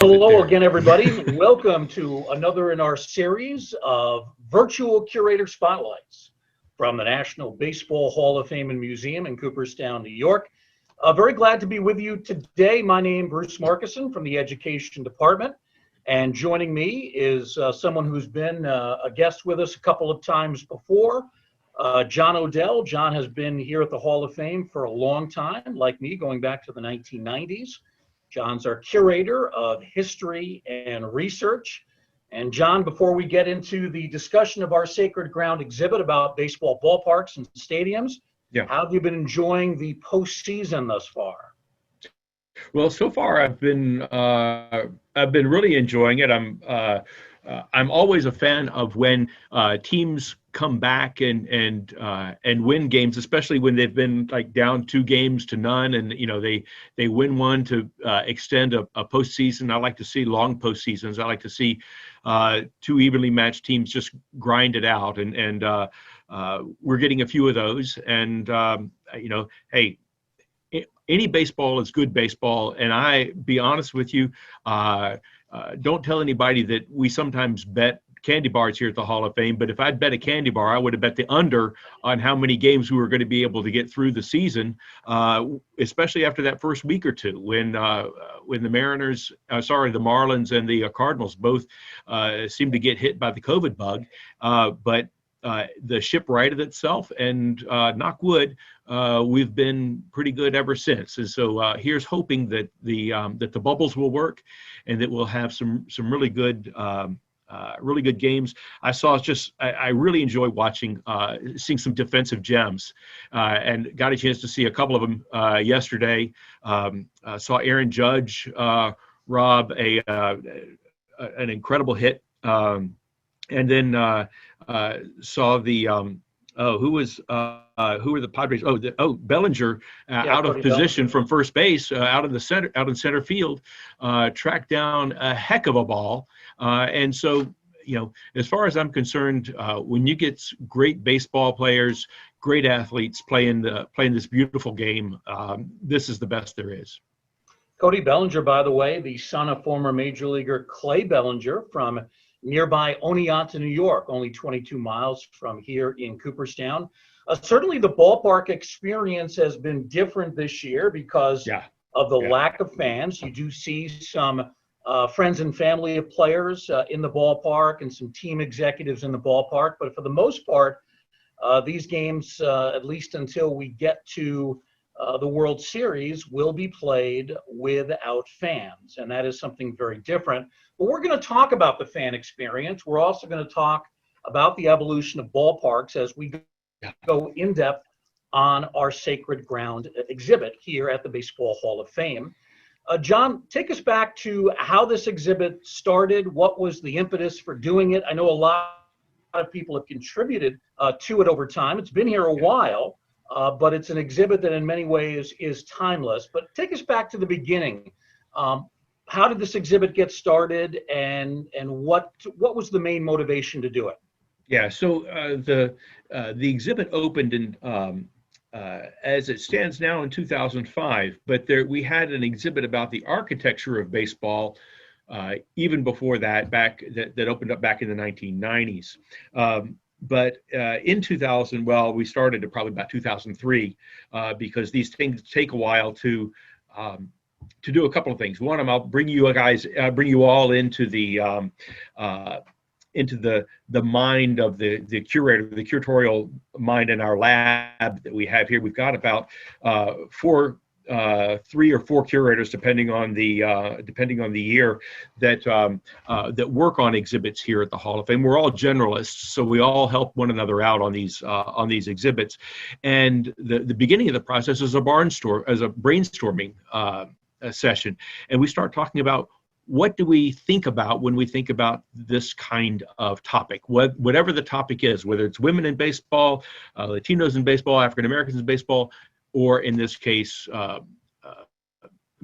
Is it Hello there? again, everybody. Welcome to another in our series of Virtual Curator Spotlights from the National Baseball Hall of Fame and Museum in Cooperstown, New York. Very glad to be with you today. My name is Bruce Markison from the Education Department, and joining me is someone who's been a guest with us a couple of times before, John Odell. John has been here at the Hall of Fame for a long time, like me, going back to the 1990s. John's our curator of history and research. And John, before we get into the discussion of our Sacred Ground exhibit about baseball ballparks and stadiums, Yeah. how have you been enjoying the postseason thus far? Well, so far I've been really enjoying it. I'm always a fan of when teams come back and win games, especially when they've been like down 2 games to none, and they win one to extend a postseason. I like to see long postseasons. I like to see 2 evenly matched teams just grind it out, and we're getting a few of those. And hey, any baseball is good baseball, and I be honest with you, don't tell anybody that we sometimes bet candy bars here at the Hall of Fame, but if I'd bet a candy bar, I would have bet the under on how many games we were going to be able to get through the season, especially after that first week or two when the the Marlins and the Cardinals both seemed to get hit by the COVID bug, but the ship righted itself, and knock wood, we've been pretty good ever since. And so here's hoping that the bubbles will work, and that we'll have some really good games. I really enjoy seeing some defensive gems, and got a chance to see a couple of them yesterday. Saw Aaron Judge rob an incredible hit, and then saw the who were the Padres? Bellinger, out of position from first base, out in center field, tracked down a heck of a ball. And so, as far as I'm concerned, when you get great baseball players, great athletes playing this beautiful game, this is the best there is. Cody Bellinger, by the way, the son of former major leaguer Clay Bellinger from nearby Oneonta, New York, only 22 miles from here in Cooperstown. Certainly the ballpark experience has been different this year because of the lack of fans. You do see some friends and family of players in the ballpark and some team executives in the ballpark. But for the most part, these games, at least until we get to the World Series, will be played without fans. And that is something very different. But we're going to talk about the fan experience. We're also going to talk about the evolution of ballparks as we go in depth on our Sacred Ground exhibit here at the Baseball Hall of Fame. John, take us back to how this exhibit started. What was the impetus for doing it? I know a lot of people have contributed to it over time. It's been here a while, but it's an exhibit that in many ways is timeless. But take us back to the beginning. How did this exhibit get started, and what was the main motivation to do it? Yeah, so the exhibit opened in as it stands now in 2005, but we had an exhibit about the architecture of baseball even before that, that opened up back in the 1990s. But in 2000, we started at probably about 2003 because these things take a while to do a couple of things. One, I'll bring you all into the mind of the curator, the curatorial mind in our lab that we have here. We've got about 3 or 4 curators, depending on the year, that work on exhibits here at the Hall of Fame. We're all generalists, so we all help one another out on these exhibits. And the beginning of the process is a brainstorming session, and we start talking about what do we think about when we think about this kind of topic, whatever the topic is, whether it's women in baseball, Latinos in baseball, African Americans in baseball, or in this case,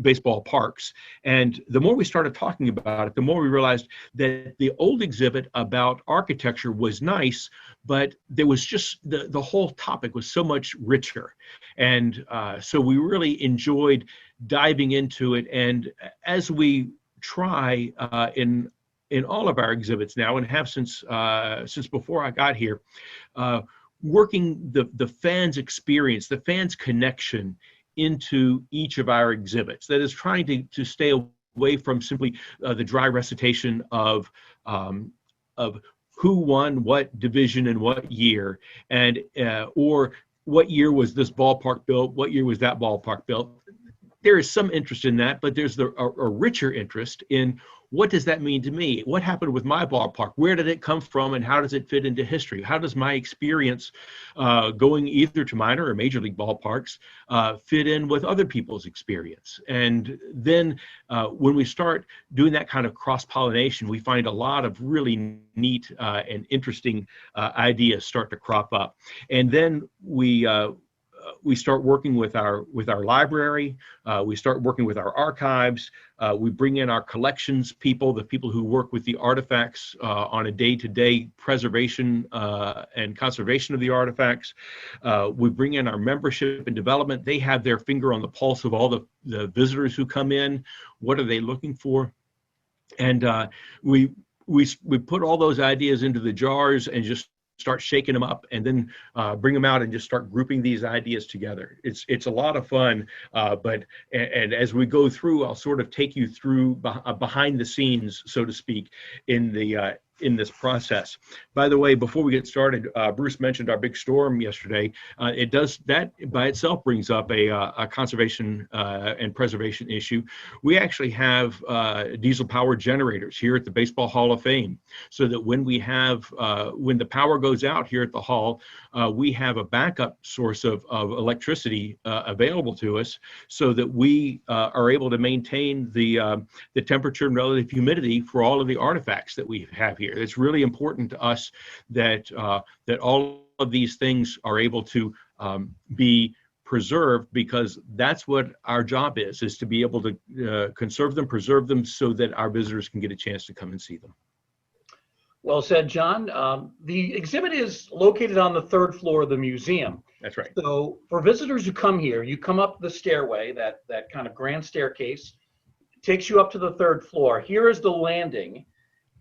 baseball parks. And the more we started talking about it, the more we realized that the old exhibit about architecture was nice, but there was just the whole topic was so much richer. And so we really enjoyed diving into it. And as we try in all of our exhibits now, and have since before I got here, working the fans' experience, the fans' connection into each of our exhibits. That is trying to stay away from simply the dry recitation of who won what division in what year, and or what year was this ballpark built, what year was that ballpark built. There is some interest in that, but there's a richer interest in what does that mean to me? What happened with my ballpark? Where did it come from, and how does it fit into history? How does my experience going either to minor or major league ballparks fit in with other people's experience? And then when we start doing that kind of cross-pollination, we find a lot of really neat and interesting ideas start to crop up. And then we start working with our library. We start working with our archives. We bring in our collections people, the people who work with the artifacts on a day-to-day preservation and conservation of the artifacts. We bring in our membership and development. They have their finger on the pulse of all the visitors who come in. What are they looking for? And we put all those ideas into the jars and just start shaking them up, and then bring them out and just start grouping these ideas together. It's a lot of fun, but as we go through, I'll sort of take you through behind the scenes, so to speak, in this process. By the way, before we get started, Bruce mentioned our big storm yesterday. That by itself brings up a conservation and preservation issue. We actually have diesel powered generators here at the Baseball Hall of Fame, so that when when the power goes out here at the Hall, we have a backup source of electricity available to us, so that we are able to maintain the temperature and relative humidity for all of the artifacts that we have here. It's really important to us that all of these things are able to be preserved, because that's what our job is to be able to conserve them, preserve them, so that our visitors can get a chance to come and see them. Well said, John. The exhibit is located on the third floor of the museum. That's right. So for visitors who come here, you come up the stairway, that kind of grand staircase, takes you up to the third floor. Here is the landing.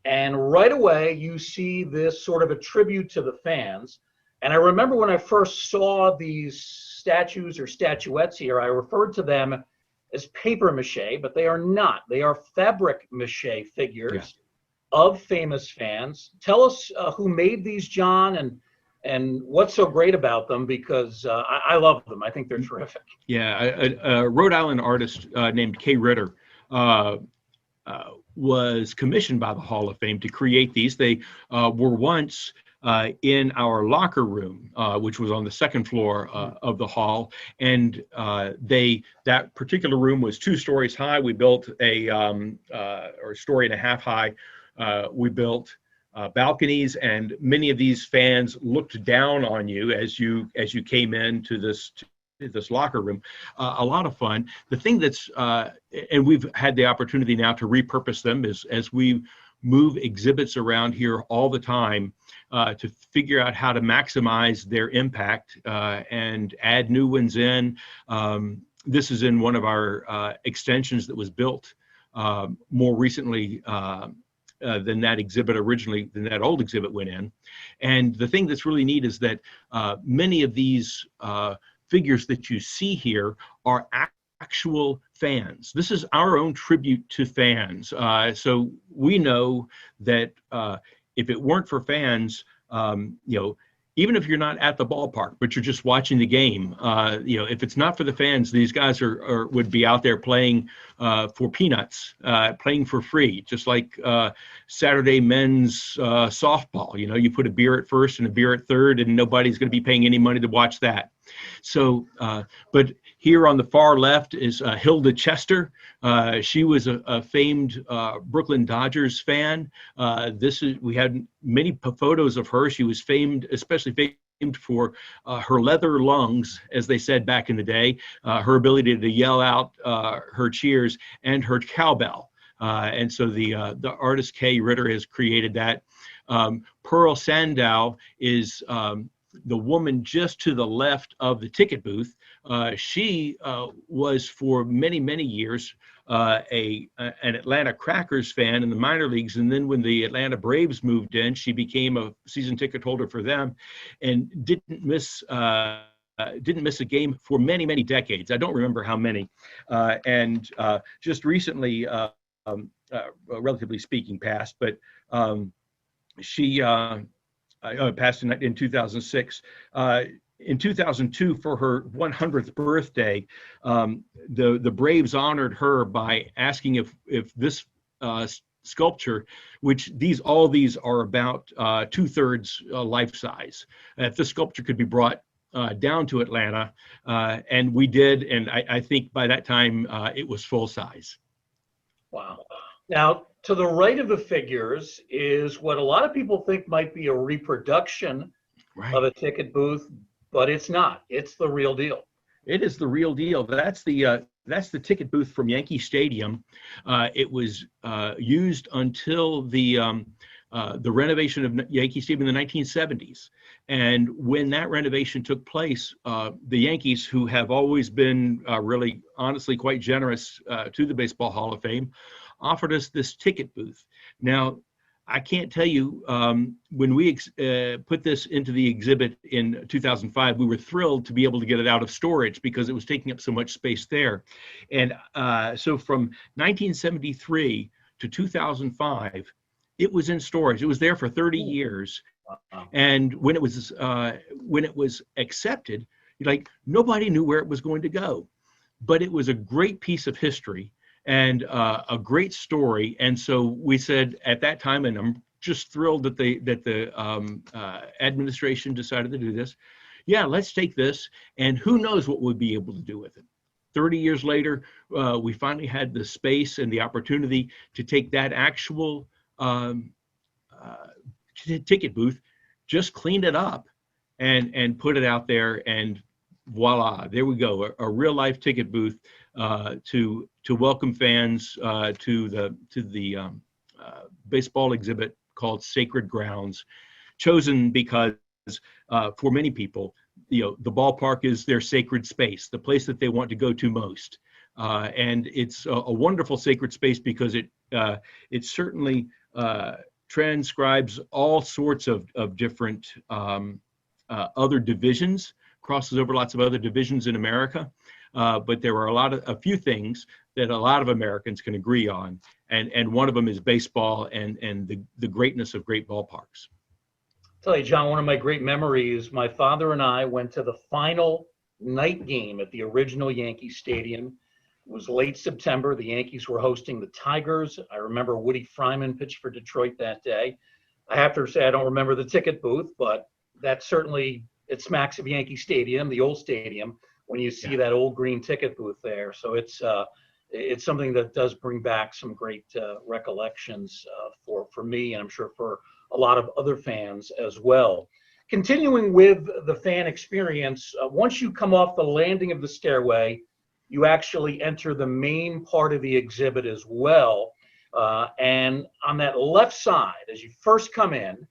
And right away, you see this sort of a tribute to the fans. And I remember when I first saw these statues or statuettes here, I referred to them as paper mache, but they are not. They are fabric mache figures of famous fans. Tell us who made these, John, and what's so great about them, because I love them. I think they're terrific. Yeah, a Rhode Island artist named Kay Ritter was commissioned by the Hall of Fame to create these. They were once in our locker room, which was on the second floor of the hall, and that particular room was 2 stories high. We built or a story and a half high. We built balconies, and many of these fans looked down on you as you came into this locker room. A lot of fun. The thing that's and we've had the opportunity now to repurpose them as we move exhibits around here all the time to figure out how to maximize their impact and add new ones in. This is in one of our extensions that was built more recently than that old exhibit went in. And the thing that's really neat is that many of these figures that you see here are actual fans. This is our own tribute to fans. So we know that if it weren't for fans, even if you're not at the ballpark, but you're just watching the game, if it's not for the fans, these guys would be out there playing for peanuts, playing for free, just like Saturday men's softball. You put a beer at first and a beer at third, and nobody's going to be paying any money to watch that. So, but here on the far left is Hilda Chester. She was a famed Brooklyn Dodgers fan. We had many photos of her. She was famed, especially famed for her leather lungs, as they said back in the day, her ability to yell out her cheers, and her cowbell. And so the artist Kay Ritter has created that. Pearl Sandow is the woman just to the left of the ticket booth, she was for many, many years an Atlanta Crackers fan in the minor leagues. And then when the Atlanta Braves moved in, she became a season ticket holder for them and didn't miss a game for many, many decades. I don't remember how many. And just recently, relatively speaking, passed, but she passed in 2006. In 2002, for her 100th birthday, the Braves honored her by asking if this sculpture, which all these are about 2/3 life size, if this sculpture could be brought down to Atlanta, and we did, and I think by that time it was full size. Wow. Now, to the right of the figures is what a lot of people think might be a reproduction of a ticket booth, but it's not. It's the real deal. It is the real deal. That's the ticket booth from Yankee Stadium. It was used until the renovation of Yankee Stadium in the 1970s. And when that renovation took place, the Yankees, who have always been really, honestly, quite generous to the Baseball Hall of Fame, offered us this ticket booth. Now, I can't tell you, when we put this into the exhibit in 2005, we were thrilled to be able to get it out of storage because it was taking up so much space there. And so from 1973 to 2005, it was in storage. It was there for 30 years. And when it was accepted, like, nobody knew where it was going to go. But it was a great piece of history and a great story. And so we said at that time, and I'm just thrilled that the administration decided to do this. Yeah, let's take this, and who knows what we'll be able to do with it. 30 years later, we finally had the space and the opportunity to take that actual ticket booth, just cleaned it up, and put it out there, and voila, there we go, a real life ticket booth to welcome fans to the baseball exhibit called Sacred Grounds, chosen because for many people, the ballpark is their sacred space, the place that they want to go to most, and it's a wonderful sacred space because it certainly transcribes all sorts of different other divisions, crosses over lots of other divisions in America. But there are a few things that a lot of Americans can agree on, and one of them is baseball and the greatness of great ballparks. I'll tell you, John, one of my great memories, my father and I went to the final night game at the original Yankee Stadium. It was late September. The Yankees were hosting the Tigers. I remember Woody Fryman pitched for Detroit that day. I have to say I don't remember the ticket booth, but that certainly, it smacks of Yankee Stadium, the old stadium, when you see that old green ticket booth there. So it's something that does bring back some great recollections for me, and I'm sure for a lot of other fans as well. Continuing with the fan experience, once you come off the landing of the stairway, you actually enter the main part of the exhibit as well. And on that left side, as you first come in,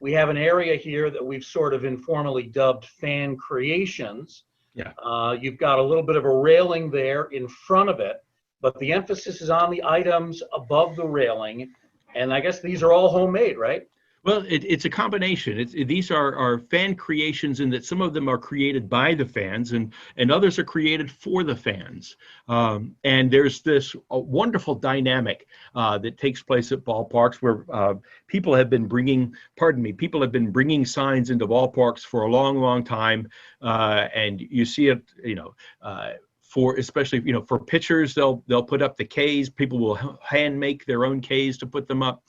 we have an area here that we've sort of informally dubbed Fan Creations. Yeah. You've got a little bit of a railing there in front of it, but the emphasis is on the items above the railing. And I guess these are all homemade, right? Well, it's a combination. These are fan creations in that some of them are created by the fans and others are created for the fans. And there's this wonderful dynamic that takes place at ballparks where people have been bringing signs into ballparks for a long, long time. And you see it, for especially, for pitchers, they'll put up the Ks. People will hand make their own Ks to put them up.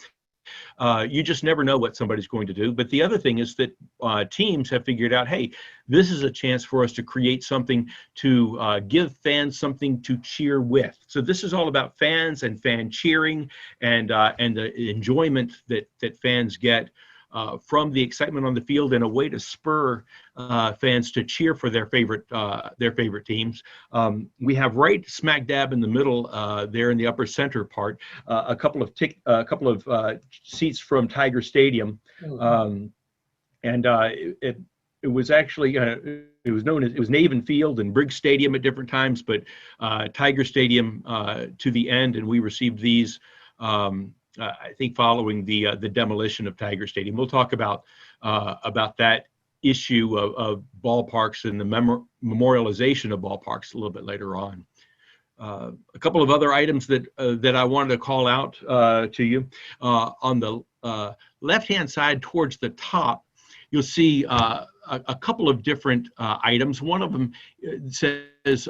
You just never know what somebody's going to do. But the other thing is that teams have figured out, hey, this is a chance for us to create something to give fans something to cheer with. So this is all about fans and fan cheering and the enjoyment that fans get from the excitement on the field, and a way to spur fans to cheer for their favorite teams. We have right smack dab in the middle there in the upper center part a couple of seats from Tiger Stadium, and it was actually it was known as, it was Navin Field and Briggs Stadium at different times, but Tiger Stadium to the end, and we received these. I think following the demolition of Tiger Stadium. We'll talk about that issue of ballparks and the memorialization of ballparks a little bit later on. A couple of other items that I wanted to call out to you. On the left-hand side towards the top, you'll see a couple of different items. One of them says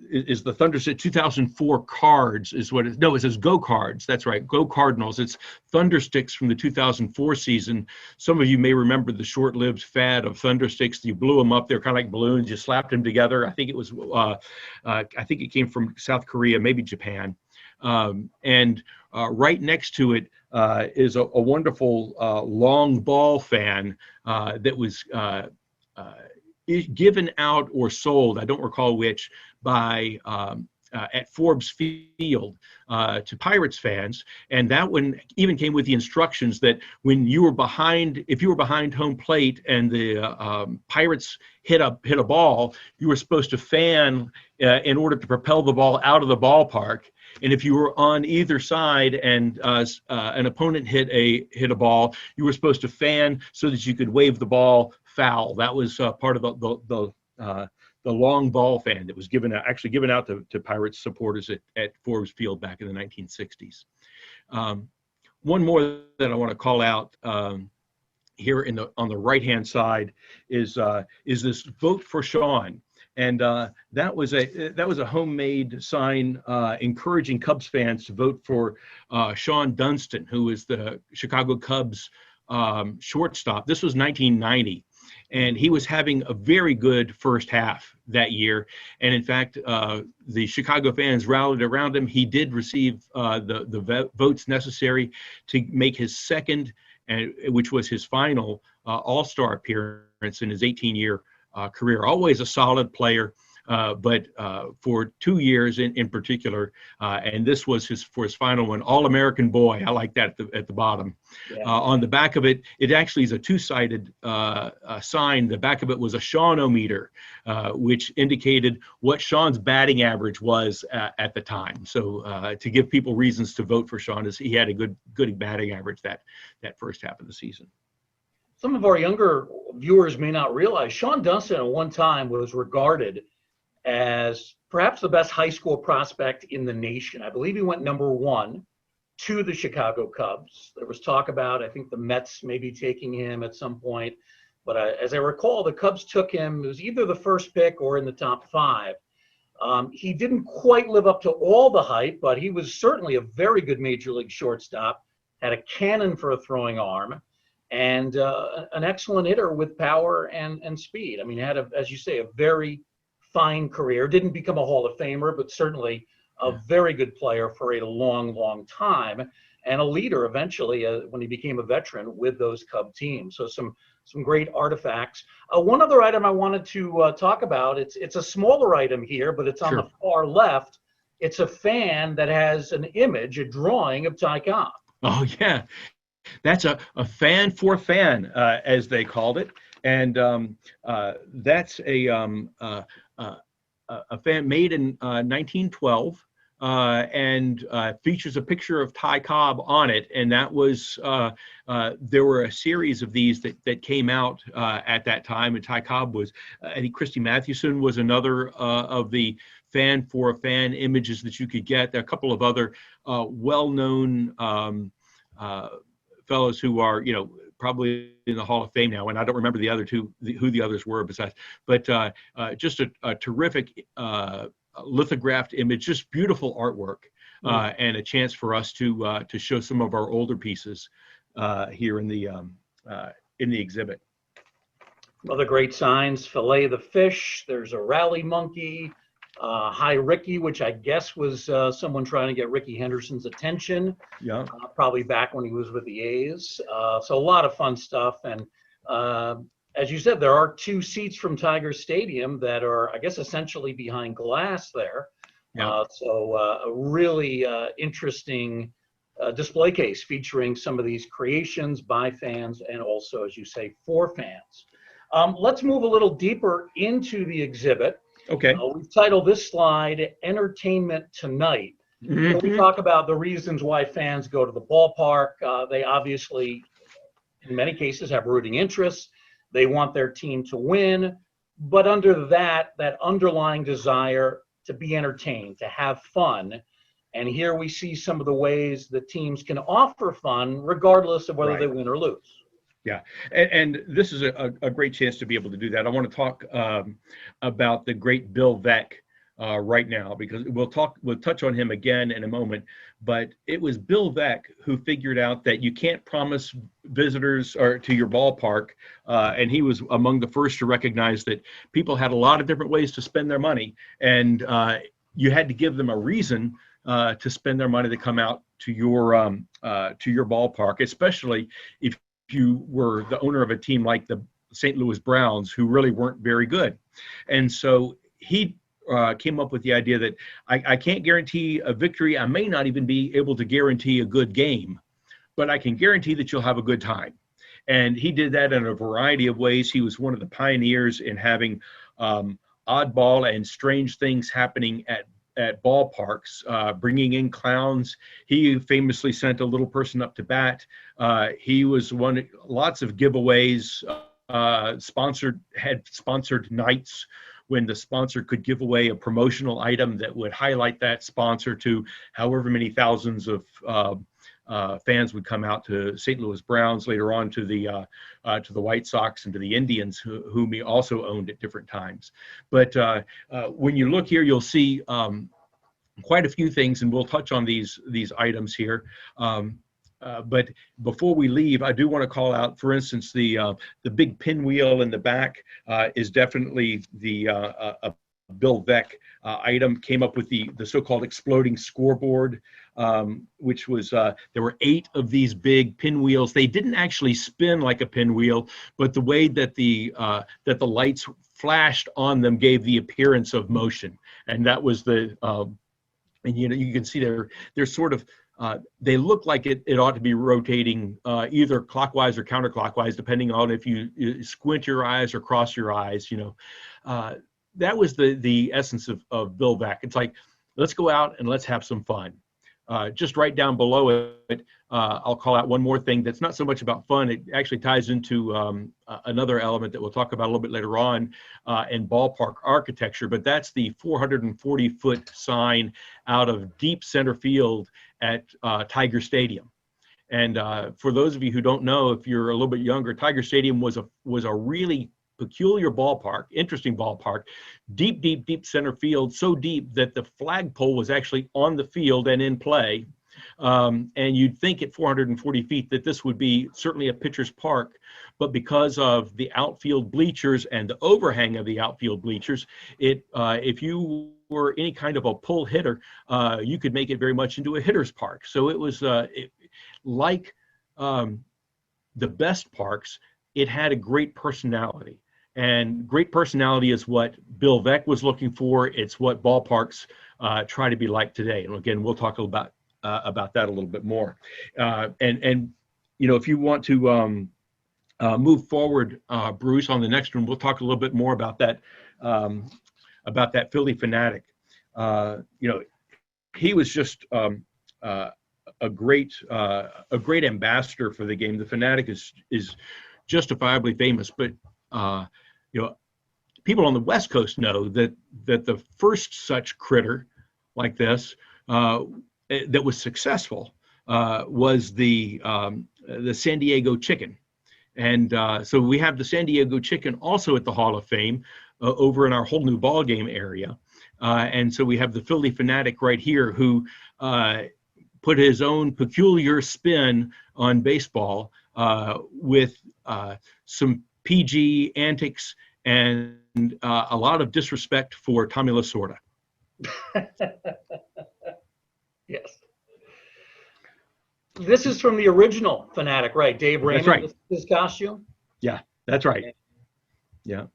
is the Thunderstick 2004 cards is what it, no, it says Go Cards. That's right, Go Cardinals. It's Thundersticks from the 2004 season. Some of you may remember the short-lived fad of Thundersticks. You blew them up. They're kind of like balloons. You slapped them together. I think it was, I think it came from South Korea, maybe Japan. And right next to it is a wonderful long ball fan that was given out or sold, I don't recall which, by at Forbes Field to Pirates fans, and that one even came with the instructions that when you were behind, if you were behind home plate and the Pirates hit a ball, you were supposed to fan in order to propel the ball out of the ballpark. And if you were on either side and an opponent hit a ball, you were supposed to fan so that you could wave the ball foul. That was part of the long ball fan that was actually given out to Pirates supporters at Forbes Field back in the 1960s. One more that I want to call out here on the right-hand side is this Vote for Sean. And that was a homemade sign encouraging Cubs fans to vote for Sean Dunston, who is the Chicago Cubs shortstop. This was 1990. And he was having a very good first half that year. And in fact, the Chicago fans rallied around him. He did receive the votes necessary to make his second, which was his final All-Star appearance in his 18-year career. Always a solid player, but for 2 years in particular, and this was for his final one, All-American Boy. I like that at the bottom. Yeah. On the back of it, it actually is a two-sided sign. The back of it was a Sean-o-meter, which indicated what Sean's batting average was at the time. So to give people reasons to vote for Sean, is he had a good batting average that first half of the season. Some of our younger viewers may not realize Sean Dunston at one time was regarded as perhaps the best high school prospect in the nation. I believe he went #1 to the Chicago Cubs. There was talk about, I think, the Mets maybe taking him at some point. But as I recall, the Cubs took him. It was either the first pick or in the top 5. He didn't quite live up to all the hype, but he was certainly a very good major league shortstop, had a cannon for a throwing arm, and an excellent hitter with power and speed. I mean, had, as you say, a very fine career. Didn't become a Hall of Famer, but certainly a very good player for a long, long time, and a leader eventually when he became a veteran with those Cub teams. So some great artifacts. One other item I wanted to talk about, it's a smaller item here, but it's on the far left. It's a fan that has an image, a drawing of Ty Cobb. Oh, yeah. That's a fan for fan, as they called it. And that's a fan made in 1912 and features a picture of Ty Cobb on it. And that was, there were a series of these that came out at that time. And Ty Cobb was, I think Christy Mathewson was another of the fan for a fan images that you could get. There are a couple of other well-known fellows who are, probably in the Hall of Fame now, and I don't remember the other two, who the others were besides, but just a terrific lithographed image, just beautiful artwork, and a chance for us to show some of our older pieces here in the exhibit. Other great signs: Fillet the fish. There's a rally monkey. Hi Ricky, which I guess was someone trying to get Ricky Henderson's attention. Yeah. Probably back when he was with the A's. So a lot of fun stuff. And as you said, there are 2 seats from Tiger Stadium that are, I guess, essentially behind glass there. Yeah. So a really interesting display case featuring some of these creations by fans and also, as you say, for fans. Let's move a little deeper into the exhibit. Okay. We've titled this slide Entertainment Tonight. Mm-hmm. We talk about the reasons why fans go to the ballpark. They obviously, in many cases, have rooting interests. They want their team to win. But under that underlying desire to be entertained, to have fun. And here we see some of the ways that teams can offer fun regardless of whether they win or lose. Yeah, and this is a great chance to be able to do that. I want to talk about the great Bill Veeck right now, because we'll touch on him again in a moment. But it was Bill Veeck who figured out that you can't promise visitors or to your ballpark, and he was among the first to recognize that people had a lot of different ways to spend their money, and you had to give them a reason to spend their money to come out to your ballpark, especially if you were the owner of a team like the St. Louis Browns, who really weren't very good. And so he came up with the idea that I can't guarantee a victory. I may not even be able to guarantee a good game, but I can guarantee that you'll have a good time. And he did that in a variety of ways. He was one of the pioneers in having oddball and strange things happening at ballparks, bringing in clowns. He famously sent a little person up to bat. He was lots of giveaways, had sponsored nights when the sponsor could give away a promotional item that would highlight that sponsor to however many thousands of fans would come out to St. Louis Browns, later on to the White Sox and to the Indians, whom he also owned at different times. But when you look here, you'll see quite a few things, and we'll touch on these items here. But before we leave, I do want to call out, for instance, the big pinwheel in the back is definitely the Bill Veeck item. Came up with the so-called exploding scoreboard, which was there were 8 of these big pinwheels. They didn't actually spin like a pinwheel, but the way that the lights flashed on them gave the appearance of motion, and that was the and you can see they're sort of they look like it ought to be rotating either clockwise or counterclockwise, depending on if you squint your eyes or cross your eyes. That was the essence of Bill Veeck. It's like, let's go out and let's have some fun. Just right down below it, I'll call out one more thing that's not so much about fun. It actually ties into another element that we'll talk about a little bit later on in ballpark architecture, but that's the 440-foot sign out of deep center field at Tiger Stadium. And for those of you who don't know, if you're a little bit younger, Tiger Stadium was a really peculiar ballpark, interesting ballpark, deep center field, so deep that the flagpole was actually on the field and in play. And you'd think at 440 feet that this would be certainly a pitcher's park, but because of the outfield bleachers and the overhang of the outfield bleachers, if you were any kind of a pull hitter, you could make it very much into a hitter's park. So it was like the best parks. It had a great personality. And great personality is what Bill Veeck was looking for. It's what ballparks try to be like today. And again, we'll talk about that a little bit more. And if you want to move forward, Bruce, on the next one, we'll talk a little bit more about that Phillie Phanatic. He was just a great ambassador for the game. The Phanatic is justifiably famous, but people on the West Coast know that the first such critter like this that was successful was the San Diego chicken. And so we have the San Diego chicken also at the Hall of Fame over in our whole new ball game area. And so we have the Phillie Phanatic right here, who put his own peculiar spin on baseball with some PG antics and a lot of disrespect for Tommy Lasorda. Yes. This is from the original Phanatic, right? Dave Raymond, that's right. His costume? Yeah, that's right. Yeah.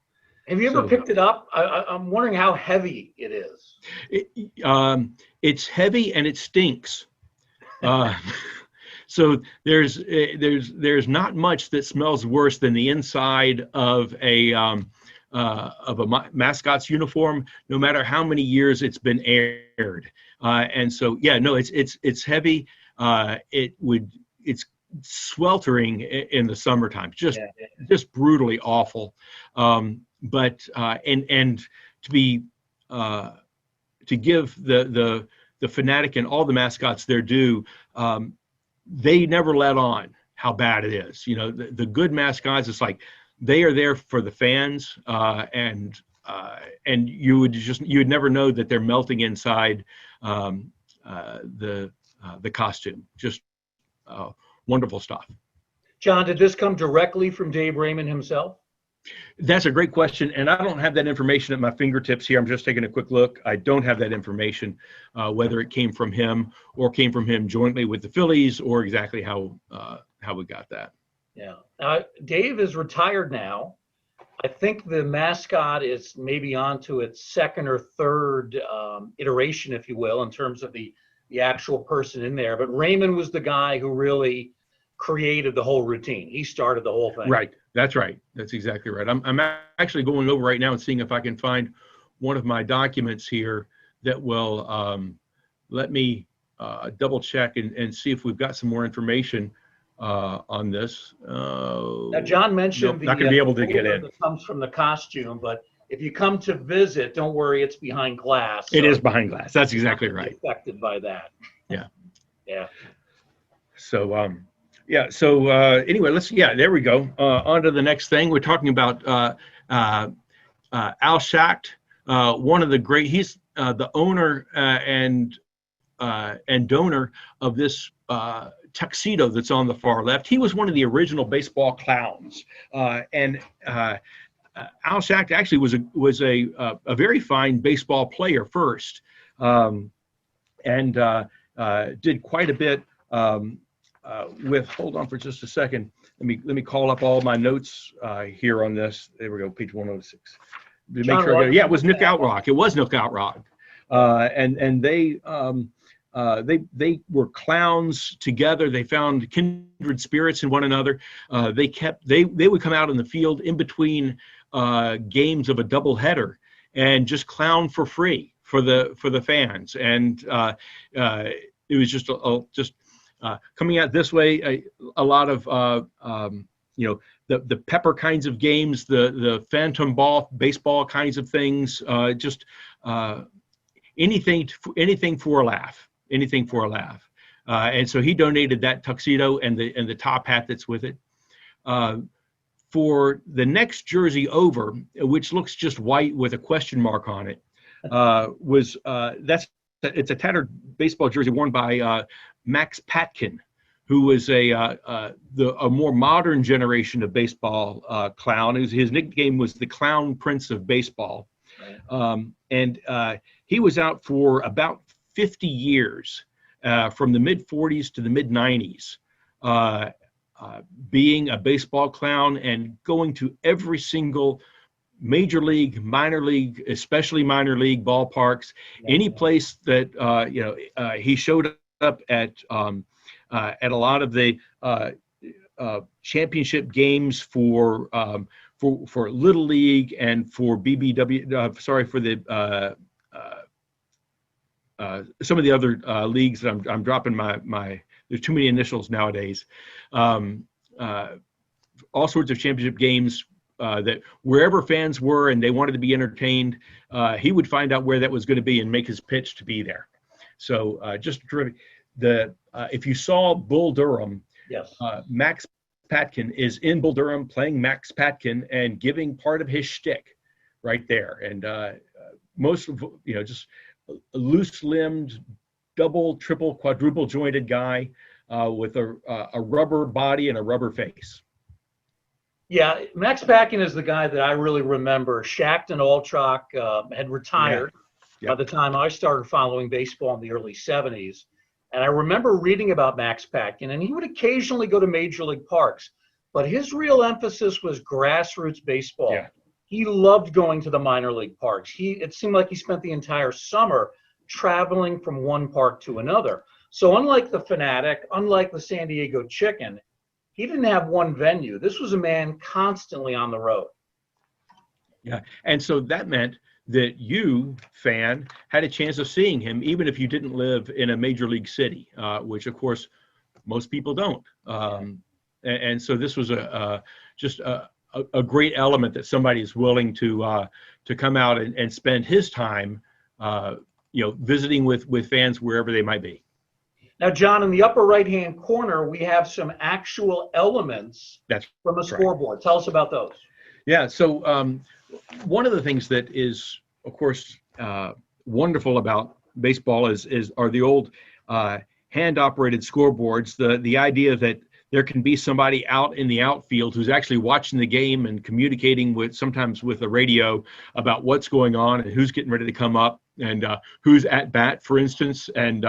Have you ever picked it up? I'm wondering how heavy it is. It's heavy and it stinks. So there's not much that smells worse than the inside of a mascot's uniform, no matter how many years it's been aired. And so, yeah, no, it's heavy. It's sweltering in the summertime, just brutally awful. But to be to give the PHANATIC and all the mascots their due, they never let on how bad it is. You know, the good mascots, it's like they are there for the fans, and you'd never know that they're melting inside the costume. Just wonderful stuff. John, did this come directly from Dave Raymond himself? That's a great question, and I don't have that information at my fingertips here. I'm just taking a quick look. I don't have that information, whether it came from him or came from him jointly with the Phillies, or exactly how we got that. Yeah. Dave is retired now. I think the mascot is maybe on to its second or third iteration, if you will, in terms of the actual person in there. But Raymond was the guy who really created the whole routine. He started the whole thing. Right. That's right. That's exactly right. I'm actually going over right now and seeing if I can find one of my documents here that will let me double check and see if we've got some more information on this. Now, John mentioned not going to be able to get in. That comes from the costume, but if you come to visit, don't worry, it's behind glass. It is behind glass. That's exactly right. Affected by that. Yeah. Yeah. So yeah. So anyway, there we go. On to the next thing. We're talking about Al Schacht, one of the great. He's the owner and donor of this tuxedo that's on the far left. He was one of the original baseball clowns, and Al Schacht actually was a very fine baseball player first, and did quite a bit. Hold on for just a second. Let me call up all my notes here on this. There we go, page 106. To make sure I got it. Yeah, it was Nick Outrock. It was Nick Outrock, and they were clowns together. They found kindred spirits in one another. They would come out in the field in between games of a doubleheader and just clown for free for the fans, and it was just coming out this way, a lot of the pepper kinds of games, the phantom ball baseball kinds of things, just anything for a laugh, and so he donated that tuxedo and the top hat that's with it. For the next jersey over, which looks just white with a question mark on it, it's a tattered baseball jersey worn by Max Patkin, who was a more modern generation of baseball clown. His nickname was the Clown Prince of Baseball. And he was out for about 50 years, from the mid-40s to the mid-90s, being a baseball clown and going to every single major league, minor league, especially minor league ballparks, any place that he showed up at a lot of the championship games for Little League and for BBW. For the some of the other leagues that I'm dropping my. There's too many initials nowadays. All sorts of championship games. That wherever fans were and they wanted to be entertained, he would find out where that was going to be and make his pitch to be there. So just terrific. If you saw Bull Durham, yes, Max Patkin is in Bull Durham playing Max Patkin and giving part of his shtick right there. And most of just a loose-limbed, double, triple, quadruple jointed guy with a rubber body and a rubber face. Yeah, Max Patkin is the guy that I really remember. Schacht and Alltrock had retired by the time I started following baseball in the early 70s. And I remember reading about Max Patkin, and he would occasionally go to major league parks, but his real emphasis was grassroots baseball. Yeah. He loved going to the minor league parks. It seemed like he spent the entire summer traveling from one park to another. So unlike the Phanatic, unlike the San Diego Chicken, he didn't have one venue. This was a man constantly on the road. Yeah, and so that meant that you, fan, had a chance of seeing him, even if you didn't live in a major league city, which of course most people don't. And so this was just a great element that somebody is willing to come out and spend his time, visiting with fans wherever they might be. Now, John, in the upper right-hand corner, we have some actual elements from a scoreboard. Tell us about those. Yeah, so one of the things that is, of course, wonderful about baseball are the old hand-operated scoreboards. The idea that there can be somebody out in the outfield who's actually watching the game and communicating sometimes with the radio about what's going on and who's getting ready to come up and who's at bat, for instance, and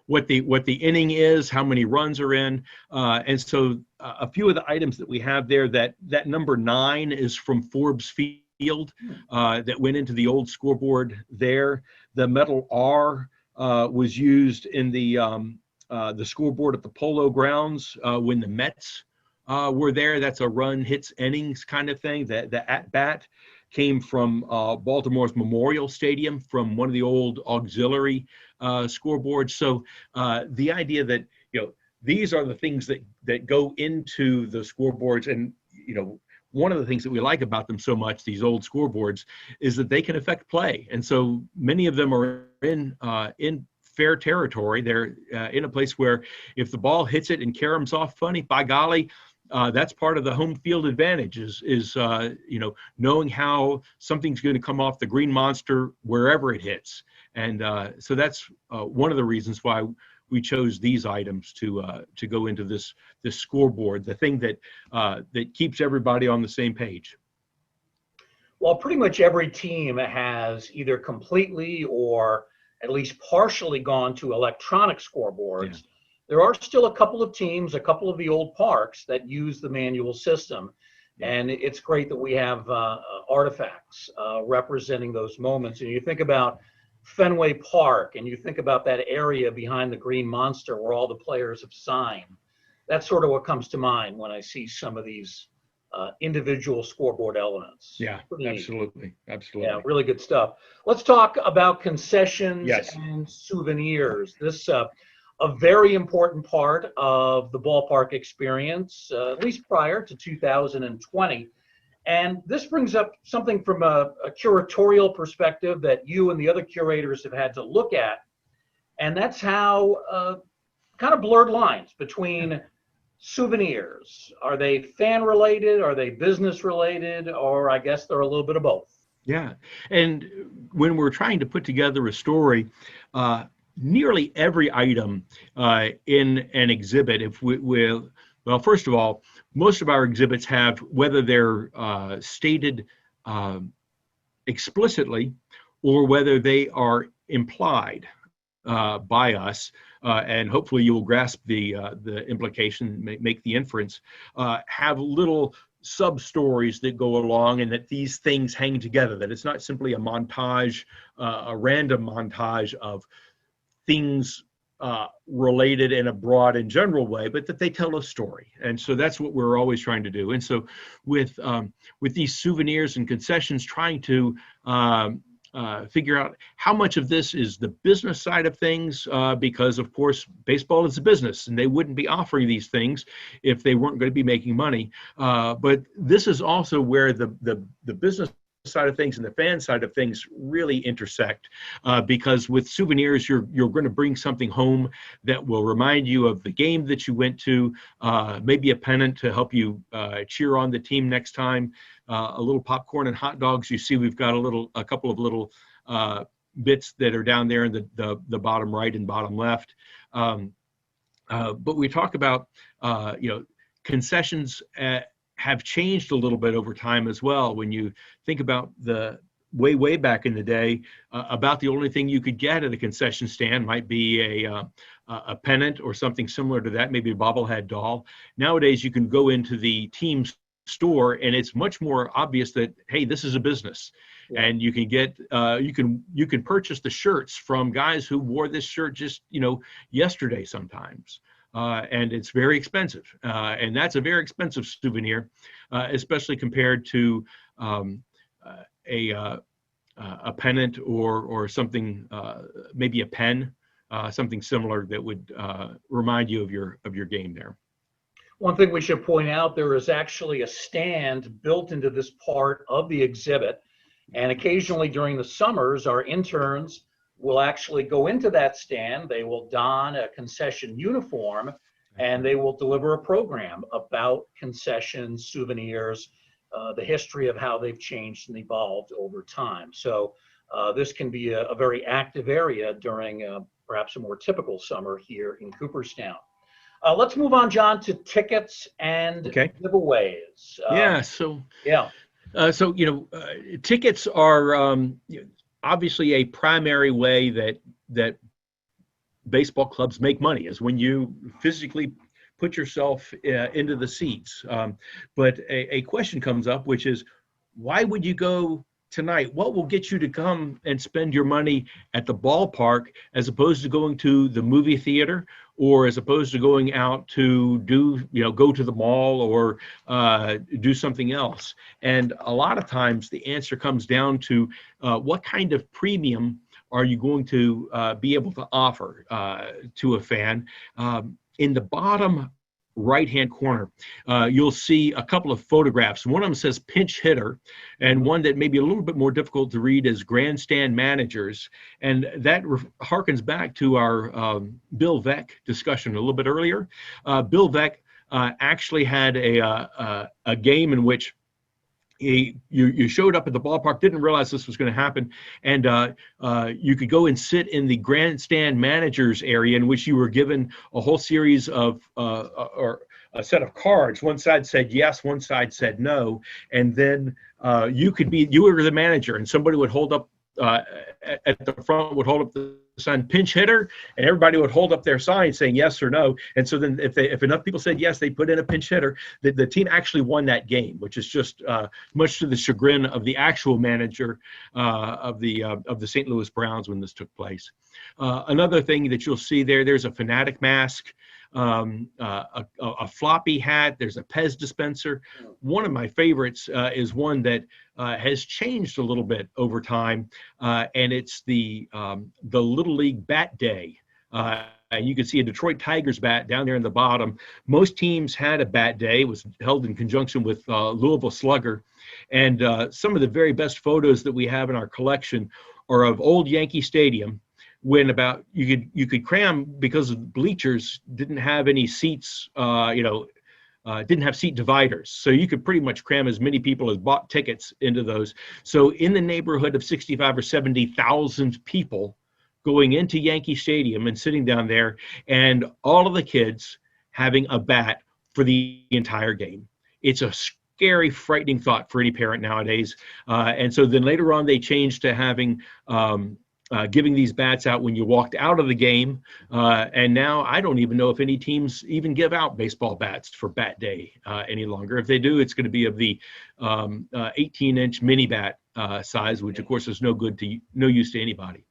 what the inning is, how many runs are in, and so a few of the items that we have there. That number 9 is from Forbes Field that went into the old scoreboard there. The metal R was used in the scoreboard at the Polo Grounds when the Mets were there. That's a run hits innings kind of thing. The at bat came from Baltimore's Memorial Stadium, from one of the old auxiliary scoreboards. So the idea that these are the things that go into the scoreboards, and one of the things that we like about them so much, these old scoreboards, is that they can affect play. And so many of them are in fair territory. They're in a place where if the ball hits it and caroms off funny, by golly, that's part of the home field advantage is knowing how something's going to come off the green monster wherever it hits. And so that's one of the reasons why we chose these items to go into this scoreboard, the thing that keeps everybody on the same page. Well, pretty much every team has either completely or at least partially gone to electronic scoreboards. Yeah. There are still a couple of teams, a couple of the old parks that use the manual system. And it's great that we have artifacts representing those moments. And you think about Fenway Park, and you think about that area behind the Green Monster where all the players have signed. That's sort of what comes to mind when I see some of these individual scoreboard elements. Yeah, absolutely. Yeah, really good stuff. Let's talk about concessions and souvenirs. This a very important part of the ballpark experience, at least prior to 2020. And this brings up something from a curatorial perspective that you and the other curators have had to look at. And that's how kind of blurred lines between souvenirs. Are they fan related? Are they business related? Or I guess they're a little bit of both. Yeah. And when we're trying to put together a story, nearly every item in an exhibit, well, first of all, most of our exhibits have, whether they're stated explicitly or whether they are implied by us, and hopefully you will grasp the implication, make the inference, have little sub-stories that go along, and that these things hang together, that it's not simply a montage, a random montage of things related in a broad and general way, but that they tell a story. And so that's what we're always trying to do. And so with these souvenirs and concessions, trying to figure out how much of this is the business side of things, because of course baseball is a business and they wouldn't be offering these things if they weren't going to be making money. But this is also where the business side of things and the fan side of things really intersect, because with souvenirs you're going to bring something home that will remind you of the game that you went to, maybe a pennant to help you cheer on the team next time, a little popcorn and hot dogs. You see we've got a couple of little bits that are down there in the bottom right and bottom left, but we talk about concessions have changed a little bit over time as well. When you think about the way back in the day, about the only thing you could get at a concession stand might be a pennant or something similar to that, maybe a bobblehead doll. Nowadays, you can go into the team store, and it's much more obvious that, hey, this is a business. Yeah. And you can get you can purchase the shirts from guys who wore this shirt just yesterday sometimes, and it's very expensive, and that's a very expensive souvenir, especially compared to a pennant or something, maybe a pen, something similar that would remind you of your game there. One thing we should point out, there is actually a stand built into this part of the exhibit, and occasionally during the summers, our interns will actually go into that stand. They will don a concession uniform, and they will deliver a program about concessions, souvenirs, the history of how they've changed and evolved over time. So this can be a very active area during perhaps a more typical summer here in Cooperstown. Let's move on, John, to tickets and giveaways. Tickets are obviously a primary way that baseball clubs make money, is when you physically put yourself into the seats. But a question comes up, which is, why would you go tonight? What will get you to come and spend your money at the ballpark as opposed to going to the movie theater, or as opposed to going out to go to the mall or do something else? And a lot of times the answer comes down to what kind of premium are you going to be able to offer to a fan. In the bottom right-hand corner, you'll see a couple of photographs. One of them says pinch hitter, and one that may be a little bit more difficult to read is grandstand managers. And that harkens back to our Bill Veeck discussion a little bit earlier. Bill Veeck actually had a game in which you showed up at the ballpark, didn't realize this was going to happen, and you could go and sit in the grandstand managers area, in which you were given a whole series of or a set of cards. One side said yes, one side said no, and then you were the manager, and somebody would hold up at the front would hold up the sign pinch hitter, and everybody would hold up their sign saying yes or no. And so then if enough people said yes, they put in a pinch hitter. The team actually won that game, which is just much to the chagrin of the actual manager of the St. Louis Browns when this took place. Another thing that you'll see there's a PHANATIC mask, a floppy hat, there's a Pez dispenser. One of my favorites is one that has changed a little bit over time, and it's the Little League Bat Day. You can see a Detroit Tigers bat down there in the bottom. Most teams had a bat day. It was held in conjunction with Louisville Slugger. And some of the very best photos that we have in our collection are of old Yankee Stadium, when you could cram, because the bleachers didn't have any seats, didn't have seat dividers. So you could pretty much cram as many people as bought tickets into those. So in the neighborhood of 65 or 70,000 people going into Yankee Stadium and sitting down there, and all of the kids having a bat for the entire game. It's a scary, frightening thought for any parent nowadays. And so then later on, they changed to having giving these bats out when you walked out of the game. And now I don't even know if any teams even give out baseball bats for bat day any longer. If they do, it's going to be of the 18-inch mini bat size, which of course is no use to anybody.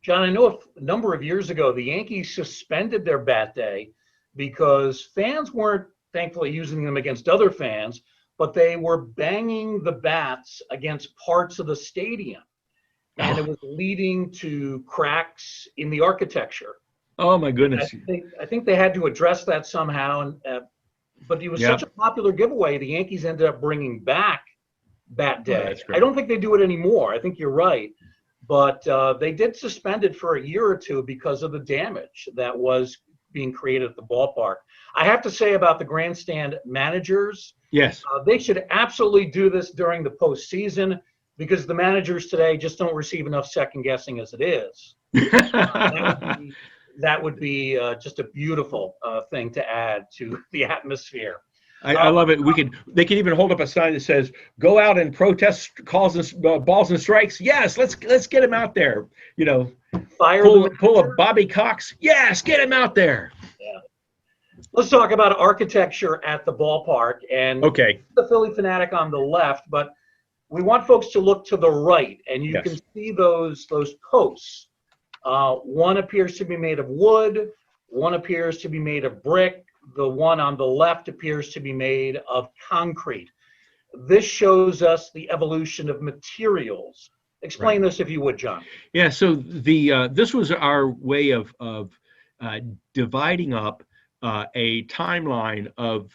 John, I know a number of years ago, the Yankees suspended their bat day because fans weren't thankfully using them against other fans, but they were banging the bats against parts of the stadium. And it was leading to cracks in the architecture. Oh my goodness! I think they had to address that somehow. But it was such a popular giveaway, the Yankees ended up bringing back Bat Day. I don't think they do it anymore. I think you're right. But they did suspend it for a year or two because of the damage that was being created at the ballpark. I have to say about the grandstand managers, yes, they should absolutely do this during the postseason, because the managers today just don't receive enough second guessing as it is. That would be just a beautiful thing to add to the atmosphere. I love it. They can even hold up a sign that says, "Go out and protest calls and balls and strikes." Yes, let's get him out there. Fire pull a Bobby Cox. Yes, get him out there. Yeah. Let's talk about architecture at the ballpark, and Okay. the Philly Fanatic on the left, but we want folks to look to the right, and you can Yes. see those posts. One appears to be made of wood, one appears to be made of brick, the one on the left appears to be made of concrete. This shows us the evolution of materials. Explain Right. this if you would, John. Yeah. So this was our way of uh, dividing up a timeline of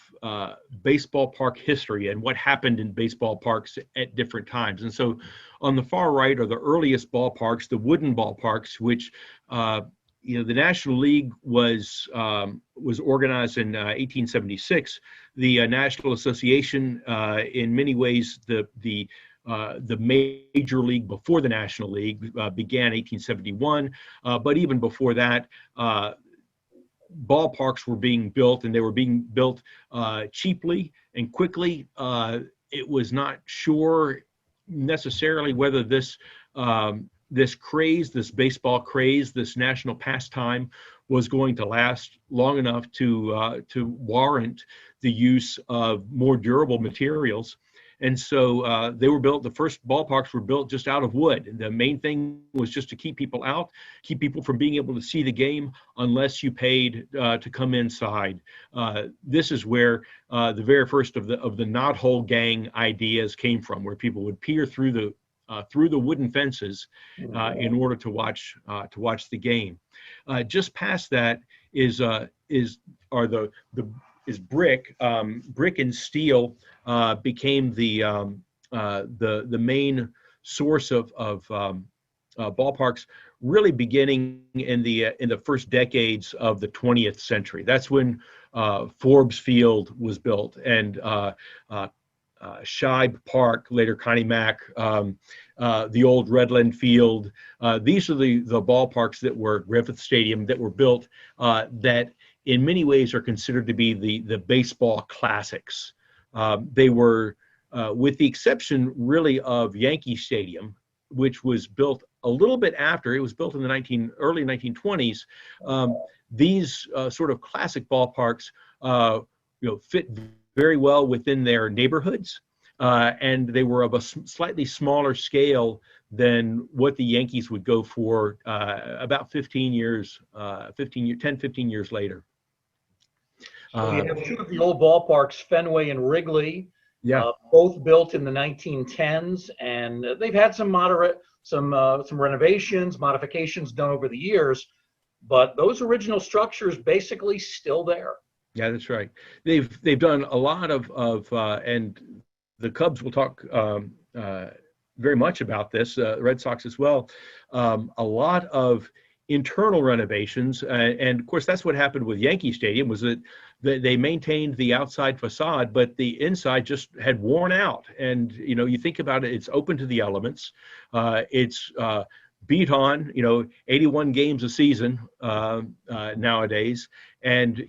baseball park history and what happened in baseball parks at different times. And so on the far right are the earliest ballparks, the wooden ballparks, which the National League was organized in 1876. The National Association, in many ways, the major league before the National League began 1871, but even before that, ballparks were being built, and they were being built cheaply and quickly. It was not sure necessarily whether this craze, this baseball craze, this national pastime was going to last long enough to warrant the use of more durable materials. And so they were built, the first ballparks were built just out of wood. And the main thing was just to keep people out, keep people from being able to see the game unless you paid to come inside. This is where the very first of the knothole gang ideas came from, where people would peer through the wooden fences in order to watch the game. Just past that is brick. Brick and steel became the main source of ballparks, really beginning in the first decades of the 20th century. That's when Forbes Field was built, and Shibe Park, later Connie Mack, the old Redland Field. These are the ballparks that were Griffith Stadium that were built that in many ways are considered to be the baseball classics. They were, with the exception really of Yankee Stadium, which was built a little bit after. It was built in the early 1920s. These sort of classic ballparks fit very well within their neighborhoods, and they were of a slightly smaller scale than what the Yankees would go for about 10, 15 years later. So you have two of the old ballparks, Fenway and Wrigley, Yeah. both built in the 1910s, and they've had some renovations, modifications done over the years, but those original structures basically still there. Yeah, that's right. They've done a lot of and the Cubs will talk very much about this. The Red Sox as well. A lot of internal renovations, and of course that's what happened with Yankee Stadium, was that they maintained the outside facade, but the inside just had worn out. And you think about it, it's open to the elements. It's beat on, 81 games a season nowadays, and